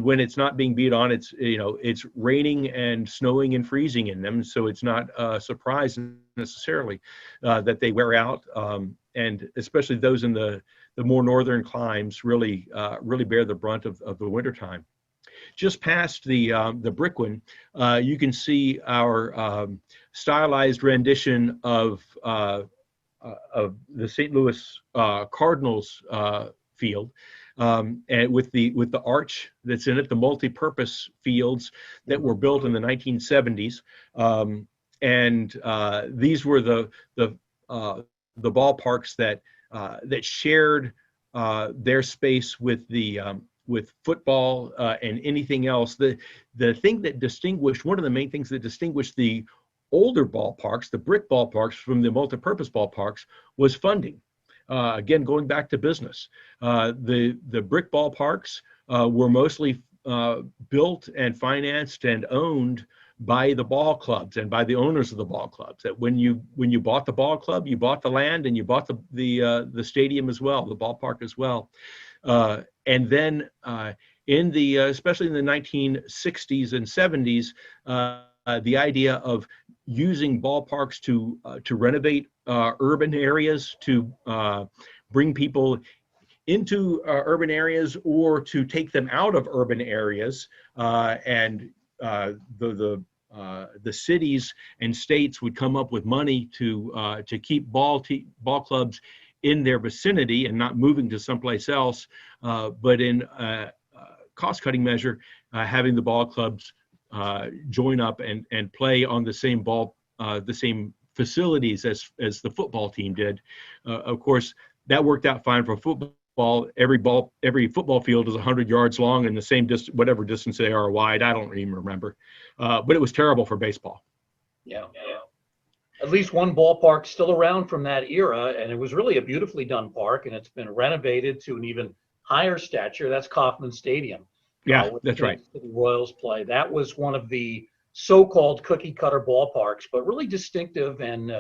when it's not being beat on, it's raining and snowing and freezing in them, so it's not a surprise necessarily that they wear out, and especially those in the more northern climes really bear the brunt of the wintertime. Just past the brick one, you can see our stylized rendition of the St. Louis Cardinals field, and with the arch that's in it, the multi-purpose fields that were built in the 1970s, and these were the ballparks that shared their space with football and anything else. The thing that distinguished, one of the main things that distinguished the older ballparks, the brick ballparks, from the multipurpose ballparks, was funding. Again, going back to business, the brick ballparks were mostly built and financed and owned by the ball clubs and by the owners of the ball clubs. That when you bought the ball club, you bought the land and you bought the stadium as well, the ballpark as well. And then especially in the 1960s and 70s, the idea of using ballparks to renovate urban areas, to bring people into urban areas or to take them out of urban areas, and the cities and states would come up with money to keep ball clubs in their vicinity and not moving to someplace else, but in cost-cutting measure, having the ball clubs join up and play on the same the same facilities as the football team did. Of course, that worked out fine for football. Every football field is 100 yards long and the same whatever distance they are wide. I don't even remember, but it was terrible for baseball. Yeah. At least one ballpark still around from that era, and it was really a beautifully done park, and it's been renovated to an even higher stature. That's Kauffman Stadium. Yeah, that's right. The Royals play. That was one of the so-called cookie-cutter ballparks, but really distinctive, and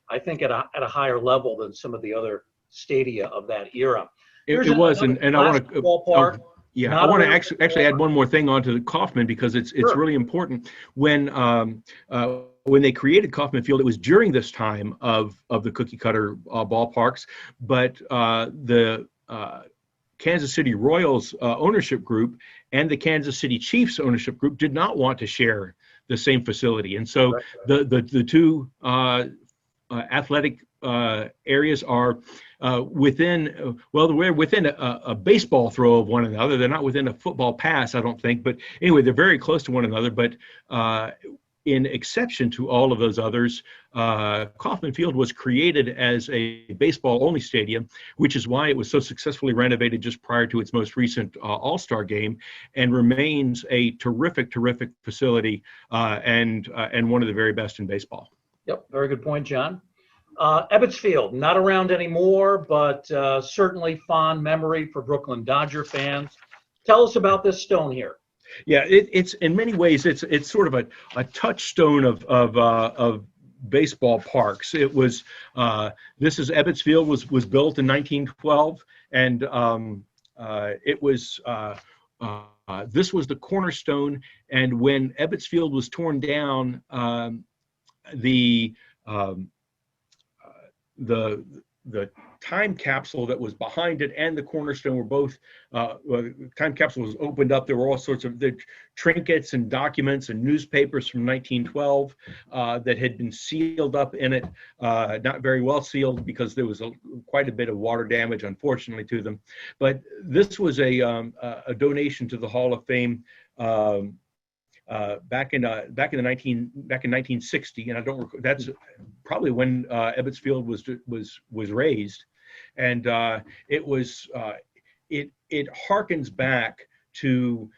I think at a higher level than some of the other stadia of that era. It was, and I want to ballpark. I want to actually add one more thing onto the Kauffman, because it's Sure. really important. When they created Kauffman Field, it was during this time of the cookie cutter ballparks, but the Kansas City Royals ownership group and the Kansas City Chiefs ownership group did not want to share the same facility, and so the two athletic areas are within we're within a baseball throw of one another. They're not within a football pass, I don't think, but anyway, they're very close to one another. But in exception to all of those others, Kauffman Field was created as a baseball-only stadium, which is why it was so successfully renovated just prior to its most recent All-Star game, and remains a terrific facility, and one of the very best in baseball. Yep, very good point, John. Ebbets Field, not around anymore, but certainly fond memory for Brooklyn Dodger fans. Tell us about this stone here. Yeah, it's in many ways it's sort of a touchstone of baseball parks. It was this is Ebbets Field was built in 1912, and it was this was the cornerstone. And when Ebbets Field was torn down, the time capsule that was behind it and the cornerstone were both, the time capsule was opened up. There were all sorts of the trinkets and documents and newspapers from 1912 that had been sealed up in it, not very well sealed because there was quite a bit of water damage, unfortunately, to them. But this was a donation to the Hall of Fame back in 1960, and I don't recall, that's probably when Ebbets Field was raised, and it was it harkens back to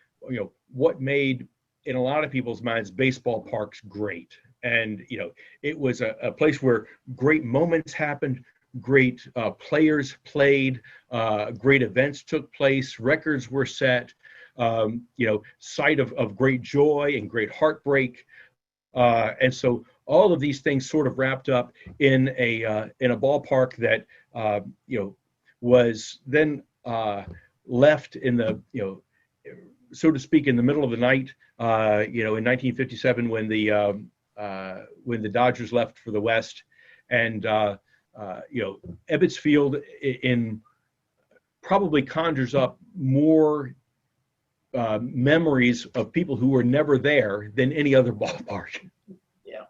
what made, in a lot of people's minds, baseball parks great. And it was a place where great moments happened, great players played, great events took place, records were set. Sight of great joy and great heartbreak, and so all of these things sort of wrapped up in a ballpark that was then left in the so to speak in the middle of the night in 1957 when the Dodgers left for the West, and Ebbets Field in probably conjures up more memories of people who were never there than any other ballpark. Yeah.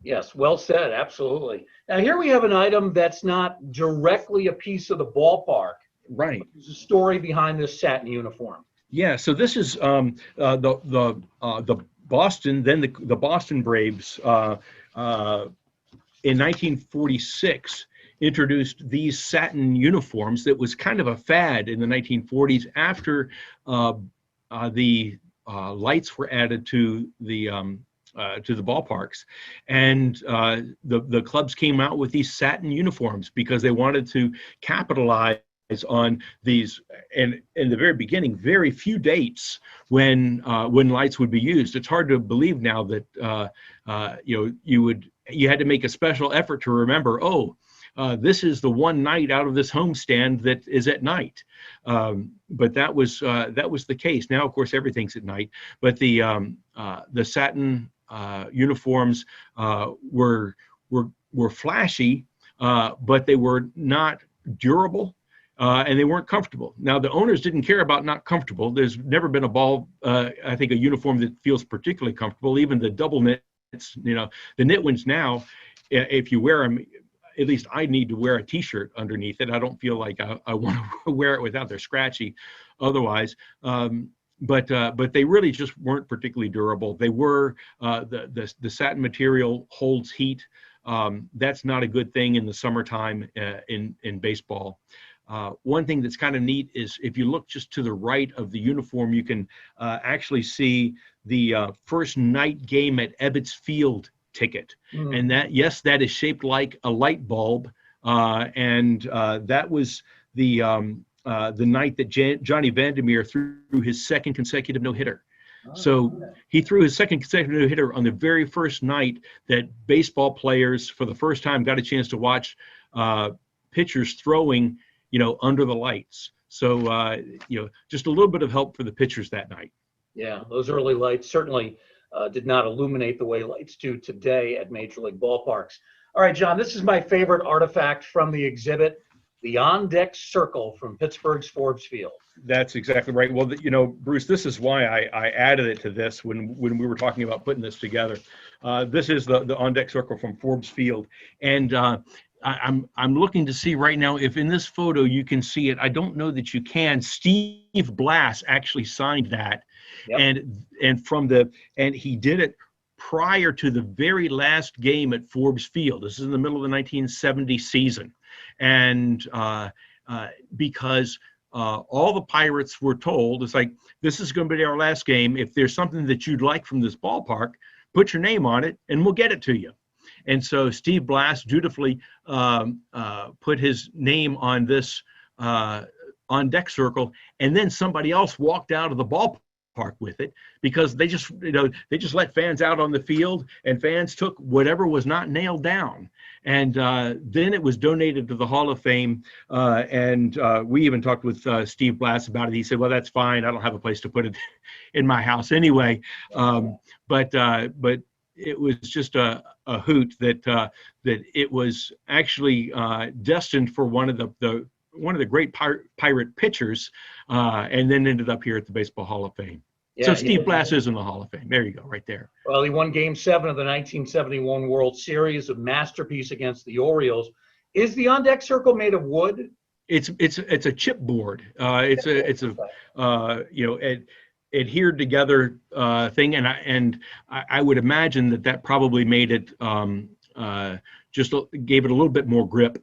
Yes, well said. Absolutely. Now here we have an item that's not directly a piece of the ballpark. Right. There's a story behind this satin uniform. Yeah. So this is the Boston, then the Boston Braves in 1946. Introduced these satin uniforms that was kind of a fad in the 1940s after the lights were added to the ballparks, and the clubs came out with these satin uniforms because they wanted to capitalize on these. And in the very beginning, very few dates when lights would be used. It's hard to believe now that you had to make a special effort to remember. This is the one night out of this homestand that is at night, but that was the case. Now, of course, everything's at night. But the satin uniforms were flashy, but they were not durable. and they weren't comfortable. Now, the owners didn't care about not comfortable. There's never been a ball, I think, a uniform that feels particularly comfortable. Even the double knits, the knit ones now, if you wear them, at least I need to wear a T-shirt underneath it. I don't feel like I want to wear it without they're scratchy otherwise. But they really just weren't particularly durable. They were, the satin material holds heat. That's not a good thing in the summertime in baseball. One thing that's kind of neat is if you look just to the right of the uniform, you can actually see the first night game at Ebbets Field ticket. And that is shaped like a light bulb. And that was the night that Johnny Vandermeer threw his second consecutive no-hitter. So he threw his second consecutive no-hitter on the very first night that baseball players, for the first time, got a chance to watch pitchers throwing, under the lights. So, just a little bit of help for the pitchers that night. Yeah, those early lights certainly did not illuminate the way lights do today at Major League ballparks. All right, John, this is my favorite artifact from the exhibit, the on-deck circle from Pittsburgh's Forbes Field. That's exactly right. Well, Bruce, this is why I added it to this when we were talking about putting this together. This is the on-deck circle from Forbes Field. And I'm looking to see right now if in this photo you can see it. I don't know that you can. Steve Blass actually signed that. Yep. And he did it prior to the very last game at Forbes Field. This is in the middle of the 1970 season. And because all the Pirates were told, it's like, this is going to be our last game. If there's something that you'd like from this ballpark, put your name on it and we'll get it to you. And so Steve Blass dutifully put his name on this on-deck circle, and then somebody else walked out of the ballpark with it because they just let fans out on the field, and fans took whatever was not nailed down. And then it was donated to the Hall of Fame. And we even talked with Steve Blass about it. He said, well, that's fine. I don't have a place to put it in my house anyway. But it was just a hoot that it was actually destined for one of the great pirate pitchers, and then ended up here at the Baseball Hall of Fame. Yeah, so Steve Blass is in the Hall of Fame. There you go, right there. Well, he won Game 7 of the 1971 World Series, a masterpiece against the Orioles. Is the on-deck circle made of wood? It's a chipboard. It's a adhered together thing, and I would imagine that probably made it just gave it a little bit more grip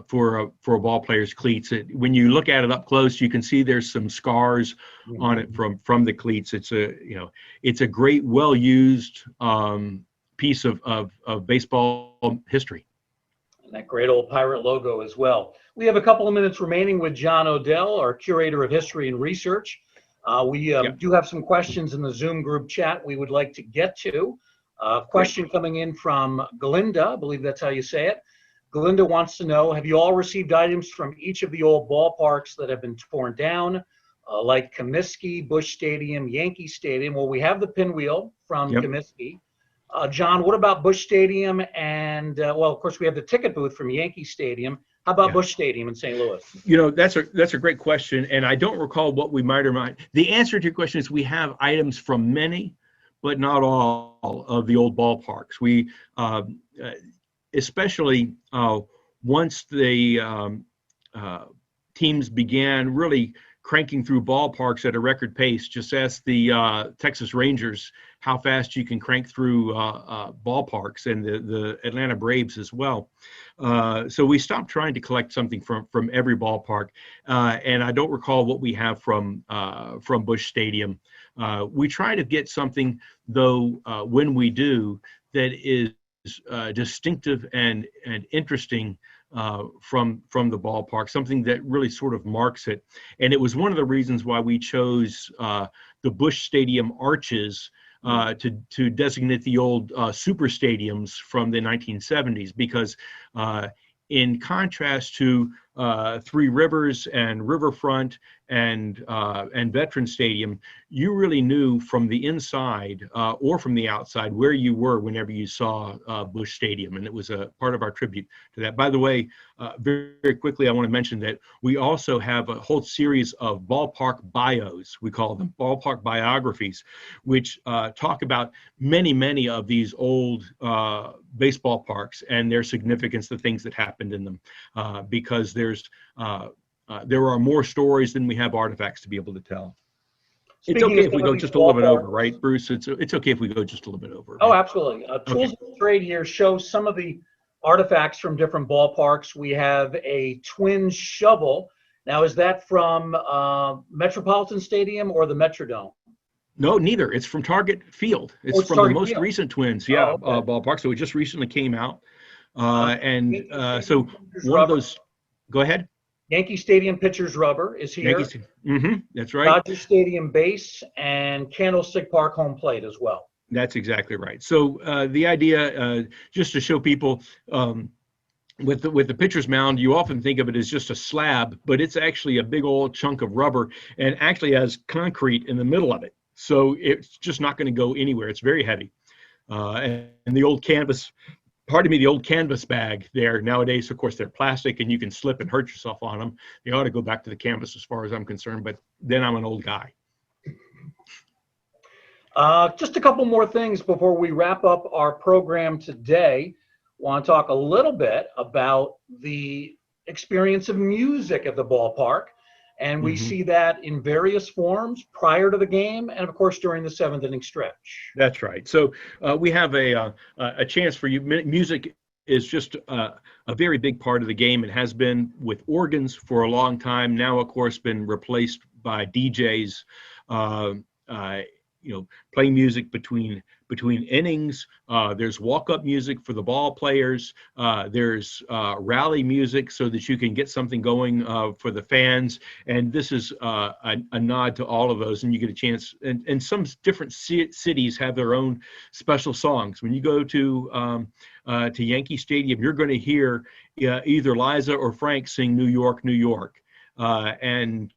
for a ball player's cleats. When you look at it up close, you can see there's some scars on it from the cleats. It's a great, well used piece of baseball history. And that great old pirate logo as well. We have a couple of minutes remaining with John Odell, our curator of history and research. We do have some questions in the Zoom group chat we would like to get to. Question coming in from Glinda, I believe that's how you say it. Glinda wants to know, have you all received items from each of the old ballparks that have been torn down, like Comiskey, Busch Stadium, Yankee Stadium? Well, we have the pinwheel from Comiskey. John, what about Busch Stadium? And, well, of course, we have the ticket booth from Yankee Stadium. How about Busch Stadium in St. Louis? That's a great question, and I don't recall what we might or might. The answer to your question is we have items from many, but not all of the old ballparks. We, especially once the teams began really cranking through ballparks at a record pace. Just ask the Texas Rangers how fast you can crank through ballparks, and the Atlanta Braves as well. So we stopped trying to collect something from every ballpark, and I don't recall what we have from Busch Stadium. We try to get something, though, when we do, that is distinctive and interesting from the ballpark, something that really sort of marks it. And it was one of the reasons why we chose the Busch Stadium arches to designate the old super stadiums from the 1970s, because in contrast to Three Rivers and Riverfront and Veterans Stadium, you really knew from the inside or from the outside where you were whenever you saw Busch Stadium, and it was a part of our tribute to that. By the way, very, very quickly, I want to mention that we also have a whole series of ballpark bios. We call them ballpark biographies, which talk about many of these old baseball parks and their significance, the things that happened in them, because there are more stories than we have artifacts to be able to tell. It's okay if we go just a little bit over, right, Bruce? It's okay if we go just a little bit over. Oh, absolutely. Tools of Trade here shows some of the artifacts from different ballparks. We have a twin shovel. Now, is that from Metropolitan Stadium or the Metrodome? No, neither. It's from Target Field. It's from the most recent Twins, ballpark. So it just recently came out. So one of those, go ahead. Yankee Stadium pitcher's rubber is here. That's right. Dodger Stadium base and Candlestick Park home plate as well. That's exactly right. So the idea, just to show people, with the pitcher's mound, you often think of it as just a slab, but it's actually a big old chunk of rubber and actually has concrete in the middle of it. So it's just not going to go anywhere. It's very heavy. And the old canvas, the old canvas bag there nowadays, of course, they're plastic and you can slip and hurt yourself on them. They ought to go back to the canvas as far as I'm concerned, but then I'm an old guy. Just a couple more things before we wrap up our program today. Want to talk a little bit about the experience of music at the ballpark. And we see that in various forms prior to the game and, of course, during the seventh inning stretch. That's right. So we have a chance for you. Music is just a very big part of the game. It has been with organs for a long time. Now, of course, been replaced by DJs, playing music between innings. There's walk-up music for the ball players. There's rally music so that you can get something going for the fans. And this is a nod to all of those. And you get a chance. And some different cities have their own special songs. When you go to Yankee Stadium, you're going to hear either Liza or Frank sing "New York, New York," and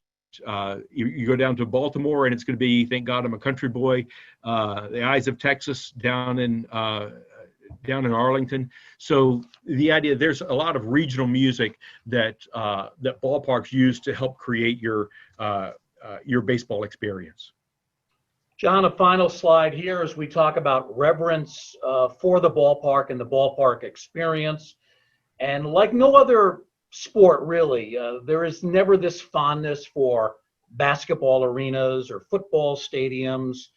you go down to Baltimore and it's going to be "Thank God I'm a Country Boy," "The Eyes of Texas" down in Arlington. So the idea, there's a lot of regional music that ballparks use to help create your baseball experience. John, a final slide here as we talk about reverence for the ballpark and the ballpark experience. And like no other sport, really, there is never this fondness for basketball arenas or football stadiums,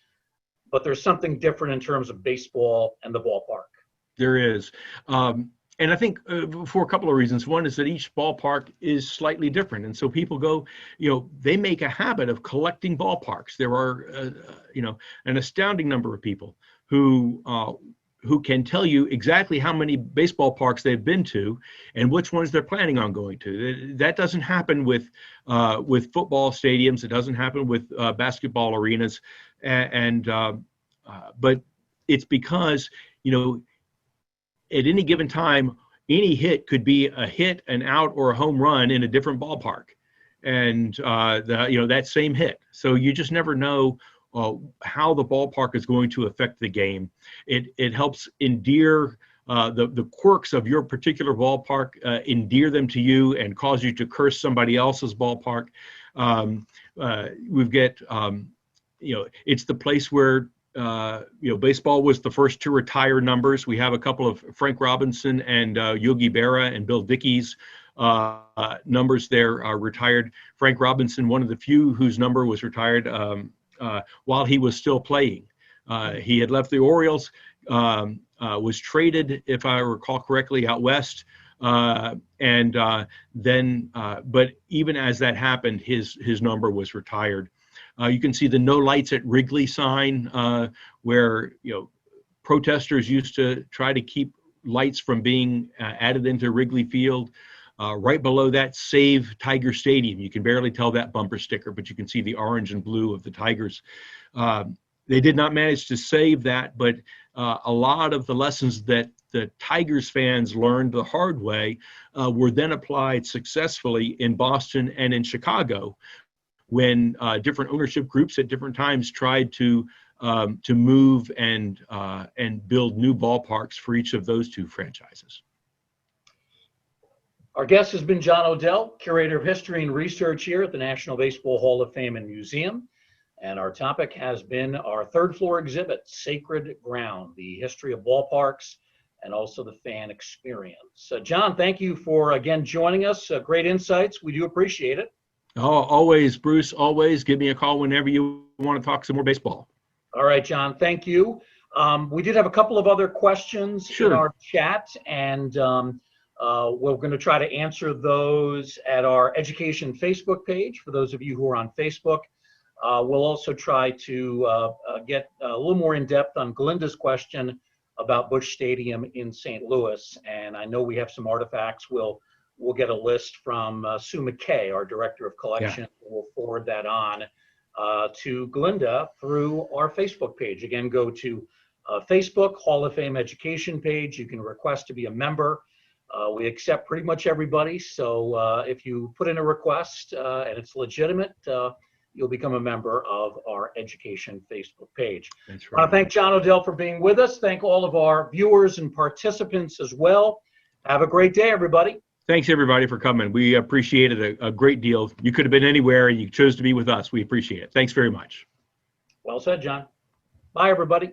but there's something different in terms of baseball and the ballpark. There is. And I think for a couple of reasons. One is that each ballpark is slightly different. And so people go, they make a habit of collecting ballparks. There are, an astounding number of people who can tell you exactly how many baseball parks they've been to and which ones they're planning on going to. That doesn't happen with football stadiums. It doesn't happen with basketball arenas. But it's because, at any given time, any hit could be a hit, an out, or a home run in a different ballpark. And, that same hit. So you just never know how the ballpark is going to affect the game. It helps endear the quirks of your particular ballpark, endear them to you and cause you to curse somebody else's ballpark. We've got, it's the place where, baseball was the first to retire numbers. We have a couple of Frank Robinson and Yogi Berra and Bill Dickey's numbers there are retired. Frank Robinson, one of the few whose number was retired while he was still playing. He had left the Orioles, was traded, if I recall correctly, out west. But even as that happened, his number was retired. You can see the "No Lights at Wrigley" sign, where protesters used to try to keep lights from being added into Wrigley Field. Right below that, "Save Tiger Stadium." You can barely tell that bumper sticker, but you can see the orange and blue of the Tigers. They did not manage to save that, but a lot of the lessons that the Tigers fans learned the hard way were then applied successfully in Boston and in Chicago, when different ownership groups at different times tried to move and build new ballparks for each of those two franchises. Our guest has been John O'Dell, Curator of History and Research here at the National Baseball Hall of Fame and Museum. And our topic has been our third floor exhibit, Sacred Ground, the history of ballparks and also the fan experience. John, thank you for, again, joining us. Great insights. We do appreciate it. Oh, always, Bruce, always. Give me a call whenever you want to talk some more baseball. All right, John, thank you. We did have a couple of other questions in our chat, and we're going to try to answer those at our education Facebook page for those of you who are on Facebook. We'll also try to get a little more in depth on Glinda's question about Busch Stadium in St. Louis, and I know we have some artifacts. We'll get a list from Sue McKay, our Director of Collection. Yeah. We'll forward that on to Glinda through our Facebook page. Again, go to Facebook, Hall of Fame Education page. You can request to be a member. We accept pretty much everybody, so if you put in a request and it's legitimate, you'll become a member of our education Facebook page. That's right. I want to thank John O'Dell for being with us. Thank all of our viewers and participants as well. Have a great day, everybody. Thanks, everybody, for coming. We appreciate it a great deal. You could have been anywhere, and you chose to be with us. We appreciate it. Thanks very much. Well said, John. Bye, everybody.